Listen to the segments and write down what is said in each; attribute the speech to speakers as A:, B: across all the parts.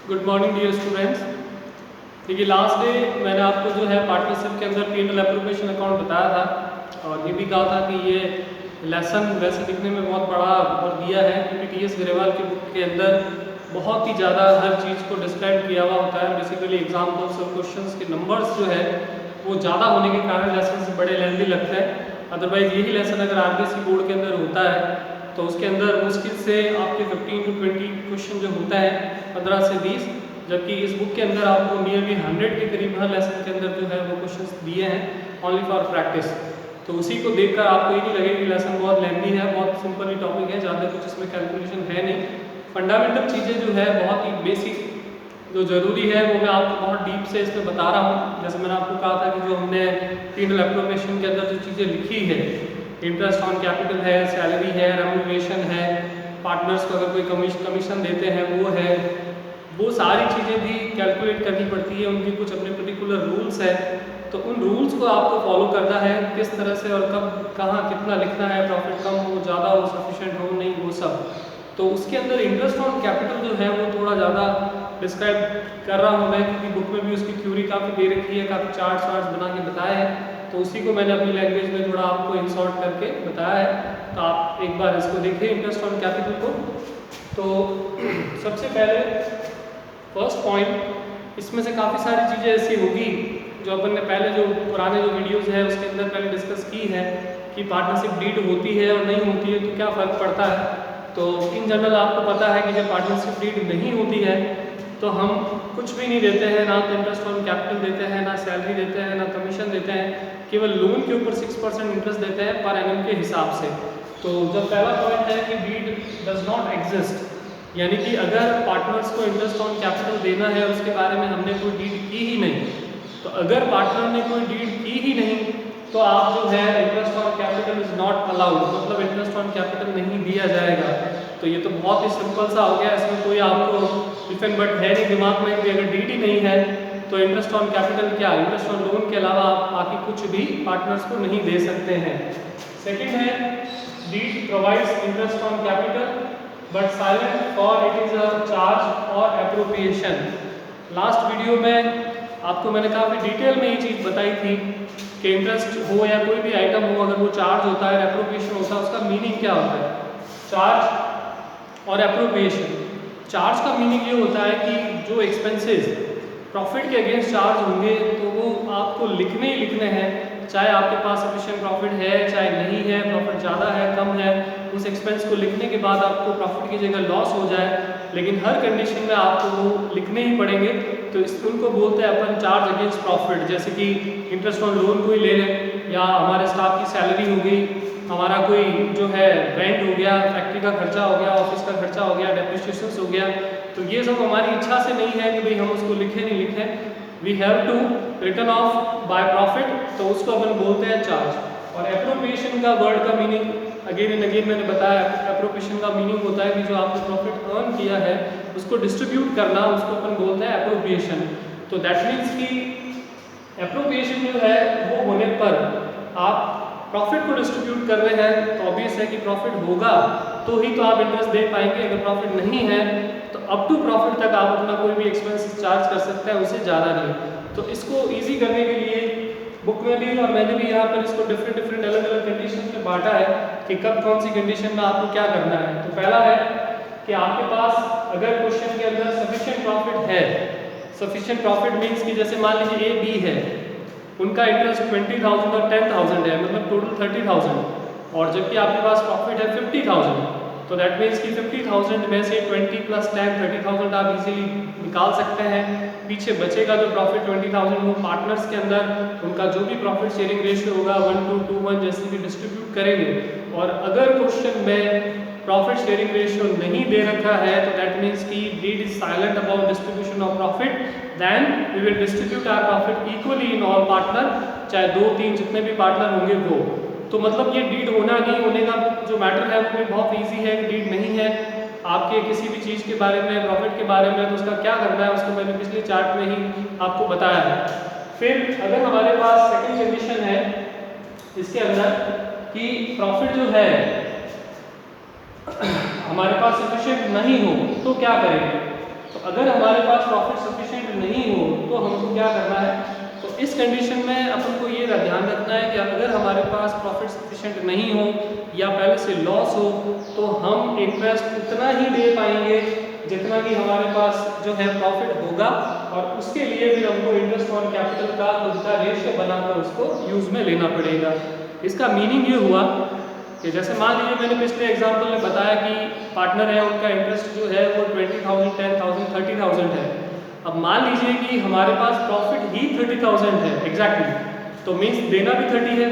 A: Good morning dear students. देखिए last day मैंने आपको जो है पार्टनरशिप के अंदर P&L एप्रोप्रिएशन अकाउंट बताया था और ये भी कहा था कि ये लेसन वैसे दिखने में बहुत बड़ा और दिया है क्योंकि टी.एस. गरेवाल की बुक के अंदर बहुत ही ज़्यादा हर चीज़ को डिस्क्राइब किया हुआ होता है। बेसिकली एग्जाम्पल्स और क्वेश्चंस के नंबर्स जो है वो ज़्यादा होने के कारण लेसन बड़े लेंथी लगते हैं। अदरवाइज़ यही लेसन अगर आरबीएससी बोर्ड के अंदर होता है तो उसके अंदर मुश्किल से आपके 15 to 20 क्वेश्चन जो होता है 15 से 20, जबकि इस बुक के अंदर आपको नियरली 100 के करीब हर लेसन के अंदर जो है वो क्वेश्चंस दिए हैं ओनली फॉर प्रैक्टिस। तो उसी को देखकर आपको ये नहीं लगे कि लेसन बहुत लेंथी है, बहुत सिंपल ही टॉपिक है, ज़्यादा कुछ इसमें कैलकुलेशन है नहीं। फंडामेंटल चीज़ें जो है बहुत ही बेसिक जो ज़रूरी है वो मैं आपको बहुत डीप से इसमें बता रहा हूँ। जैसे मैंने आपको कहा था कि जो हमने P&L एप्रोप्रिएशन के अंदर जो चीज़ें लिखी है, इंटरेस्ट ऑन कैपिटल है, सैलरी है, रेम्यूनरेशन है, पार्टनर्स को अगर कोई कमीशन देते हैं वो है, वो सारी चीज़ें भी कैलकुलेट करनी पड़ती है। उनके कुछ अपने पर्टिकुलर रूल्स है, तो उन रूल्स को आपको फॉलो करना है किस तरह से और कब कहाँ कितना लिखना है, प्रॉफिट कम हो ज़्यादा हो, सफिशेंट हो नहीं, वो सब। तो उसके अंदर इंटरेस्ट ऑन कैपिटल जो है वो थोड़ा ज़्यादा डिस्क्राइब कर रहा हूँ मैं, क्योंकि बुक में भी उसकी थ्योरी काफ़ी दे रखी है, काफ़ी चार्ट्स वार्ट्स बना के बताए हैं, तो उसी को मैंने अपनी लैंग्वेज में थोड़ा आपको इन शॉर्ट करके बताया है। तो आप एक बार इसको देखिए इंटरेस्ट ऑन कैपिटल को। तो सबसे पहले फर्स्ट पॉइंट, इसमें से काफ़ी सारी चीज़ें ऐसी होगी जो अपन ने पहले जो पुराने जो वीडियोज़ है उसके अंदर पहले डिस्कस की है कि पार्टनरशिप डीड होती है और नहीं होती है तो क्या फ़र्क पड़ता है। तो इन जनरल आपको पता है कि जब पार्टनरशिप डीड नहीं होती है तो हम कुछ भी नहीं देते हैं, ना तो इंटरेस्ट ऑन कैपिटल देते हैं, ना सैलरी देते हैं, ना कमीशन देते हैं, केवल लोन के ऊपर 6% इंटरेस्ट देते हैं पर एनम के हिसाब से। तो जब पहला पॉइंट है कि डीड डज नॉट एग्जिस्ट, यानी कि अगर पार्टनर्स को इंटरेस्ट ऑन कैपिटल देना है और उसके बारे में हमने कोई डीड की ही नहीं, तो अगर पार्टनर ने कोई डीड की ही नहीं तो आप जो है interest on capital is not allowed, मतलब इंटरेस्ट ऑन कैपिटल नहीं दिया जाएगा। तो ये तो बहुत ही सिंपल सा हो गया, इसमें कोई आपको इफ एंड बट है नहीं दिमाग में कि अगर डीड ही नहीं है तो इंटरेस्ट ऑन कैपिटल क्या, इंटरेस्ट ऑन लोन के अलावा आप बाकी कुछ भी पार्टनर्स को नहीं दे सकते हैं। सेकेंड है deed provides interest on capital but silent for it is a charge और एप्रोप्रिएशन। लास्ट वीडियो में आपको मैंने काफ़ी डिटेल में ये चीज़ बताई थी कि इंटरेस्ट हो या कोई भी आइटम हो, अगर वो चार्ज होता है, एप्रोप्रिएशन होता है, उसका मीनिंग क्या होता है। चार्ज और एप्रोप्रिएशन, चार्ज का मीनिंग ये होता है कि जो एक्सपेंसेस प्रॉफिट के अगेंस्ट चार्ज होंगे तो वो आपको लिखने ही लिखने हैं, चाहे आपके पास सफिशिएंट प्रॉफिट है चाहे नहीं है, प्रॉफिट ज़्यादा है कम है, उस एक्सपेंस को लिखने के बाद आपको प्रॉफिट की जगह लॉस हो जाए, लेकिन हर कंडीशन में आपको वो लिखने ही पड़ेंगे। तो उनको बोलते हैं अपन चार्ज अगेंस्ट प्रॉफिट। जैसे कि इंटरेस्ट ऑन लोन को ही ले लें, या हमारे स्टाफ की सैलरी हो गई, हमारा कोई जो है रेंट हो गया, फैक्ट्री का खर्चा हो गया, ऑफिस का खर्चा हो गया, डेप्रिसिएशन हो गया, तो ये सब हमारी इच्छा से नहीं है कि भाई हम उसको लिखें नहीं लिखें, we have to return of by profit, तो उसको अपन बोलते हैं चार्ज। और एप्रोप्रिएशन का वर्ड का मीनिंग अगेन एंड अगेन मैंने बताया, एप्रोप्रिएशन का मीनिंग होता है कि जो आपने प्रॉफिट अर्न किया है उसको डिस्ट्रीब्यूट करना, उसको अपन बोलते हैं एप्रोप्रिएशन। तो दैट मीन्स कि एप्रोप्रिएशन जो है वो होने पर आप प्रॉफिट को डिस्ट्रीब्यूट कर रहे हैं, तो ऑब्वियस है कि प्रॉफिट होगा तो ही तो आप इंटरेस्ट दे पाएंगे। अगर प्रॉफिट नहीं है तो अप टू प्रॉफिट तक आप अपना कोई भी एक्सपेंस चार्ज कर सकते हैं, उससे ज़्यादा नहीं। तो इसको ईजी करने के लिए बुक में भी और मैंने भी यहाँ पर इसको डिफरेंट अलग अलग कंडीशन में बांटा है कि कब कौन सी कंडीशन में आपको क्या करना है। तो पहला है कि आपके पास अगर क्वेश्चन के अंदर सफिशिएंट प्रॉफिट है, सफिशिएंट प्रॉफिट मीन्स कि जैसे मान लीजिए ए बी है, उनका इंटरेस्ट 20,000 और 10,000 है, मतलब टोटल 30,000, और जबकि आपके पास प्रॉफिट है 50,000, तो दैट मीन्स कि 50,000 में से 20 + 10 30,000 आप इजीली निकाल सकते हैं। पीछे बचेगा जो प्रॉफिट 20,000 वो पार्टनर्स के अंदर उनका जो भी प्रॉफिट शेयरिंग रेशियो होगा 1:2:1 जैसे भी डिस्ट्रीब्यूट करेंगे। और अगर क्वेश्चन में प्रॉफिट शेयरिंग रेशियो नहीं दे रखा है तो दैट मीन्स कि deed is silent about distribution of profit, then we will distribute our profit equally in all partner, चाहे 2-3 जितने भी पार्टनर होंगे वो। तो मतलब ये डीड होना नहीं होने का जो मैटर है वो भी बहुत ईजी है। डीड नहीं है आपके किसी भी चीज़ के बारे में, प्रॉफिट के बारे में, तो उसका क्या करना है उसको मैंने पिछले चार्ट में ही आपको बताया है। फिर अगर हमारे पास सेकंड कंडीशन है इसके अंदर कि प्रॉफिट जो है हमारे पास सफिशिएंट नहीं हो तो क्या करेंगे। तो अगर हमारे पास प्रॉफिट सफिशिएंट नहीं हो तो हमको क्या करना है, तो इस कंडीशन में अपन को ये ध्यान रखना है कि अगर हमारे पास प्रॉफिट सफिशिएंट नहीं हो या पहले से लॉस हो तो हम इंटरेस्ट उतना ही दे पाएंगे जितना कि हमारे पास जो है प्रॉफिट होगा, और उसके लिए फिर हमको इंटरेस्ट ऑन कैपिटल का खुद का रेशियो बनाकर उसको यूज में लेना पड़ेगा। इसका मीनिंग ये हुआ कि जैसे मान लीजिए मैंने पिछले एग्जांपल में बताया कि पार्टनर है, उनका इंटरेस्ट जो है वो 20,000, 10,000, 30,000 है। अब मान लीजिए कि हमारे पास प्रॉफिट ही 30,000 है एग्जैक्टली, तो मीन्स देना भी 30 है,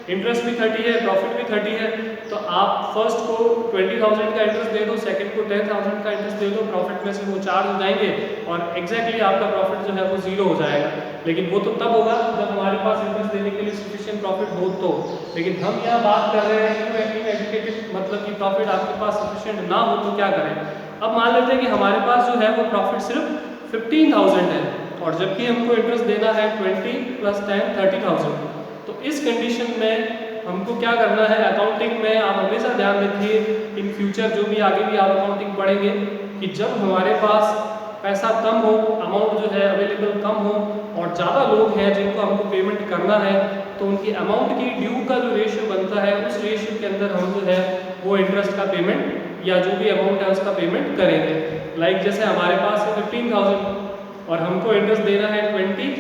A: इंटरेस्ट भी 30 है, प्रॉफिट भी 30 है। तो आप फर्स्ट को 20,000 का इंटरेस्ट दे दो, सेकंड को 10,000 का इंटरेस्ट दे दो, प्रॉफिट में से वो चार्ज हो जाएंगे और एग्जैक्टली आपका प्रॉफिट जो है वो जीरो हो जाएगा। लेकिन वो तो तब होगा जब हमारे पास इंटरेस्ट देने के लिए सफिशिएंट प्रॉफिट हो तो। लेकिन हम यहाँ बात कर रहे हैं एजुकेटेड, मतलब कि प्रॉफिट आपके पास सफिशिएंट ना हो तो क्या करें। अब मान लेते हैं कि हमारे पास जो है वो प्रॉफिट सिर्फ 15,000 है और जबकि हमको इंटरेस्ट देना है 20 + 10 30,000। तो इस कंडीशन में हमको क्या करना है, अकाउंटिंग में आप हमेशा ध्यान रखिए इन फ्यूचर जो भी आगे भी आप अकाउंटिंग पढ़ेंगे कि जब हमारे पास पैसा कम हो, अमाउंट जो है अवेलेबल कम हो और ज़्यादा लोग हैं जिनको हमको पेमेंट करना है, तो उनकी अमाउंट की ड्यू का जो रेशियो बनता है उस रेशियो के अंदर हम जो है वो इंटरेस्ट का पेमेंट या जो भी अमाउंट है उसका पेमेंट करेंगे। लाइक जैसे हमारे पास है 15,000 और हमको इंटरेस्ट देना है 20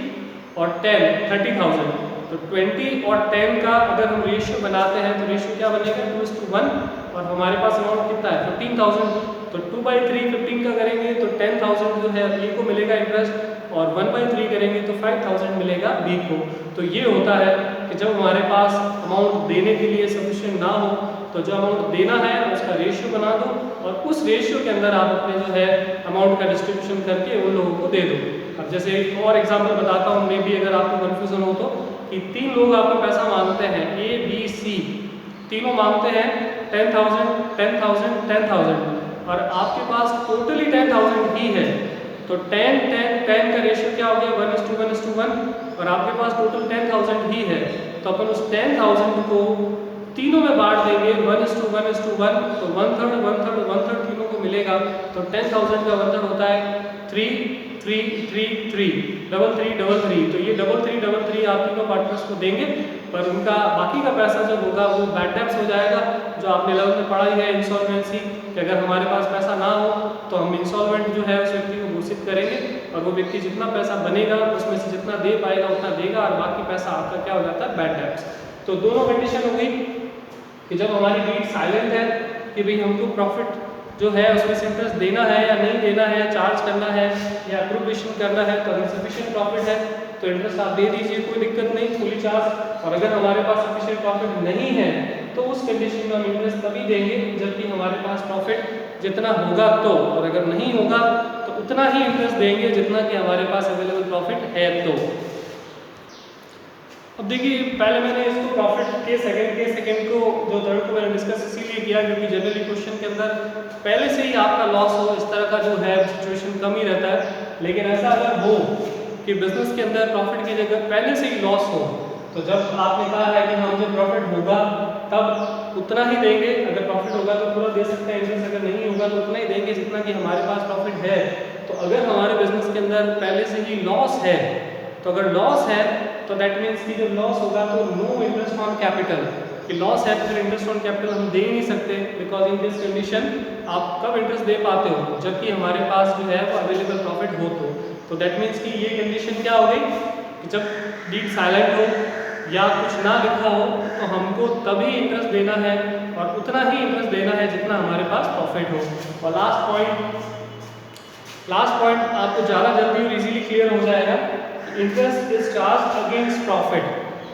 A: और 10 30,000। तो 20 और 10 का अगर हम रेशियो बनाते हैं तो रेशियो क्या बनेगा 2:1 और हमारे पास अमाउंट कितना है 15,000। तो 2/3 15 का करेंगे तो 10,000 जो है ए को मिलेगा इंटरेस्ट और 1/3 करेंगे तो 5,000 मिलेगा बी को। तो ये होता है कि जब हमारे पास अमाउंट देने के लिए सफिशिएंट ना हो तो जो अमाउंट देना है उसका रेशियो बना दो और उस रेशियो के अंदर आप अपने जो है अमाउंट का डिस्ट्रीब्यूशन करके उन लोगों को दे दो। अब जैसे एक और एग्जांपल बताता हूँ, मे भी अगर आपको कन्फ्यूजन हो तो, कि 3 लोग आपको पैसा मांगते हैं ए बी सी, तीनों मांगते हैं 10,000 10,000 10,000 और आपके पास टोटली 10,000 ही है। तो 10 10 10 का रेशियो क्या हो गया 1:1:1 और आपके पास टोटल 10,000 ही है। तो अपन उस 10,000 को तीनों में बांट देंगे 1:1:1, तो 1/3 1/3 1/3 तीनों को मिलेगा। तो 10,000 का 1/3 होता है 3 3 3 3 3 3 3। तो ये 3 3 3 आप तीनों पार्टनर्स को देंगे, पर उनका बाकी का पैसा जो होगा वो बैड डेब्ट्स हो जाएगा, जो आपने 11th में पढ़ा ही है इंसॉल्वेंसी, कि अगर हमारे पास पैसा ना हो तो हम इंसॉल्वेंट जो है उस व्यक्ति को घोषित करेंगे और वो व्यक्ति जितना पैसा बनेगा उसमें से जितना दे पाएगा उतना देगा और बाकी पैसा आपका क्या हो जाता है बैड डेब्ट्स। तो दोनों कंडीशन हो गई कि जब हमारी डीड साइलेंट है कि भाई हमको प्रॉफिट जो है उसमें से इंटरेस्ट देना है या नहीं देना है, चार्ज करना है या अप्रूवेशन करना है, तो अगर सफिशिएंट प्रॉफिट है तो इंटरेस्ट आप दे दीजिए, कोई दिक्कत नहीं, फुली चार्ज। और अगर हमारे पास सफिशिएंट प्रॉफिट नहीं है तो उस कंडीशन में हम इंटरेस्ट तभी देंगे जबकि हमारे पास प्रॉफिट जितना होगा तो, और अगर नहीं होगा तो उतना ही इंटरेस्ट देंगे जितना कि हमारे पास अवेलेबल प्रॉफिट है तो। अब देखिए पहले मैंने इसको प्रॉफिट के सेकंड को जो थर्ड को मैंने डिस्कस इसीलिए किया क्योंकि जनरली क्वेश्चन के अंदर पहले से ही आपका लॉस हो इस तरह का जो है सिचुएशन कम ही रहता है। लेकिन ऐसा अगर हो कि बिजनेस के अंदर प्रॉफिट की जगह पहले से ही लॉस हो, तो जब आपने कहा है कि हम जब प्रॉफिट होगा तब उतना ही देंगे, अगर प्रॉफिट होगा तो पूरा दे सकते हैं इंटरेस्ट, अगर नहीं होगा तो उतना ही देंगे जितना कि हमारे पास प्रॉफिट है। तो अगर हमारे बिजनेस के अंदर पहले से ही लॉस है, तो अगर लॉस है तो दैट मीन्स कि जब लॉस होगा तो नो इंटरेस्ट ऑन कैपिटल, कि लॉस है तो फिर इंटरेस्ट ऑन कैपिटल हम दे ही नहीं सकते, बिकॉज इन दिस कंडीशन आप कब इंटरेस्ट दे पाते हो जबकि हमारे पास जो है वो अवेलेबल प्रॉफिट हो तो दैट मीन्स कि ये कंडीशन क्या हो गई कि जब डीड साइलेंट हो या कुछ ना लिखा हो तो हमको तभी इंटरेस्ट देना है और उतना ही इंटरेस्ट देना है जितना हमारे पास प्रॉफिट हो। और लास्ट पॉइंट आपको ज़्यादा जल्दी और इजीली क्लियर हो जाएगा, interest is charge against profit.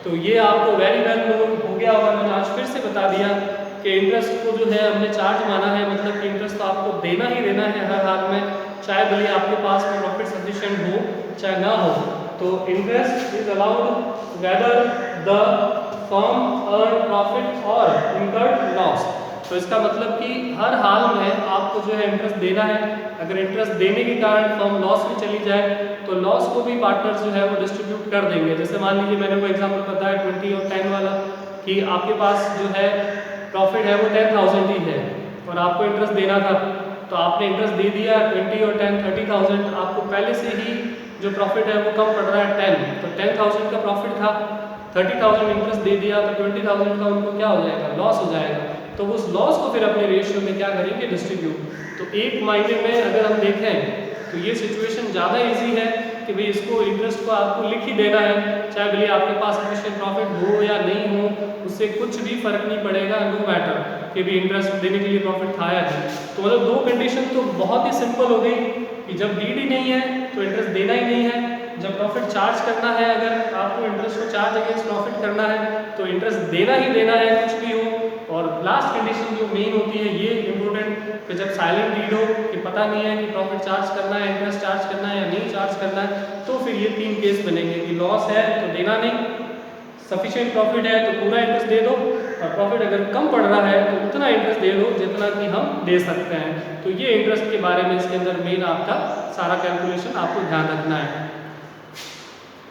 A: तो ये आपको वेरी वेल नोन हो गया होगा, मैंने आज फिर से बता दिया कि इंटरेस्ट को जो है हमने चार्ज माना है, मतलब कि इंटरेस्ट तो आपको देना ही देना है हर हाल में, चाहे भले आपके पास में प्रॉफिट सफिशिएंट हो चाहे ना हो। तो interest is allowed whether the firm earn profit और इनकर्ड लॉस। तो इसका मतलब कि हर हाल में आपको जो है इंटरेस्ट देना है। अगर इंटरेस्ट देने के कारण फर्म लॉस में चली जाए तो लॉस को भी पार्टनर्स जो है वो डिस्ट्रीब्यूट कर देंगे। जैसे मान लीजिए मैंने वो एग्जांपल बताया 20 और 10 वाला, कि आपके पास जो है प्रॉफिट है वो 10,000 ही है और आपको इंटरेस्ट देना था, तो आपने इंटरेस्ट दे दिया 20 और 10 30,000, आपको पहले से ही जो प्रॉफिट है वो कम पड़ रहा है 10, तो 10,000 का प्रॉफिट था, 30,000 इंटरेस्ट दे दिया तो 20,000 का उनको क्या हो जाएगा, लॉस हो जाएगा। तो उस लॉस को फिर अपने रेशियो में क्या करेंगे, डिस्ट्रीब्यूट। तो एक महीने में अगर हम देखें तो ये सिचुएशन ज़्यादा इजी है कि भाई इसको इंटरेस्ट को आपको लिख ही देना है, चाहे भले आपके पास सफिशिएंट प्रॉफिट हो या नहीं हो, उससे कुछ भी फर्क नहीं पड़ेगा, नो मैटर कि भी इंटरेस्ट देने के लिए प्रॉफिट था या नहीं। तो मतलब दो कंडीशन तो बहुत ही सिंपल हो गई कि जब नीड ही नहीं है तो इंटरेस्ट देना ही नहीं है, जब प्रॉफिट चार्ज करना है, अगर आपको इंटरेस्ट को चार्ज अगेंस्ट प्रॉफिट करना है तो इंटरेस्ट देना ही देना है कुछ भी हो। और लास्ट कंडीशन जो मेन होती है ये इम्पोर्टेंट कि जब साइलेंट रीड हो कि पता नहीं है कि प्रॉफिट चार्ज करना है, इंटरेस्ट चार्ज करना है या नहीं चार्ज करना है, तो फिर ये तीन केस बनेंगे कि लॉस है तो देना नहीं, सफिशिएंट प्रॉफिट है तो पूरा इंटरेस्ट दे दो, और प्रॉफिट अगर कम पड़ रहा है तो उतना इंटरेस्ट दे दो जितना कि हम दे सकते हैं। तो ये इंटरेस्ट के बारे में इसके अंदर मेन आपका सारा कैलकुलेशन आपको ध्यान रखना है।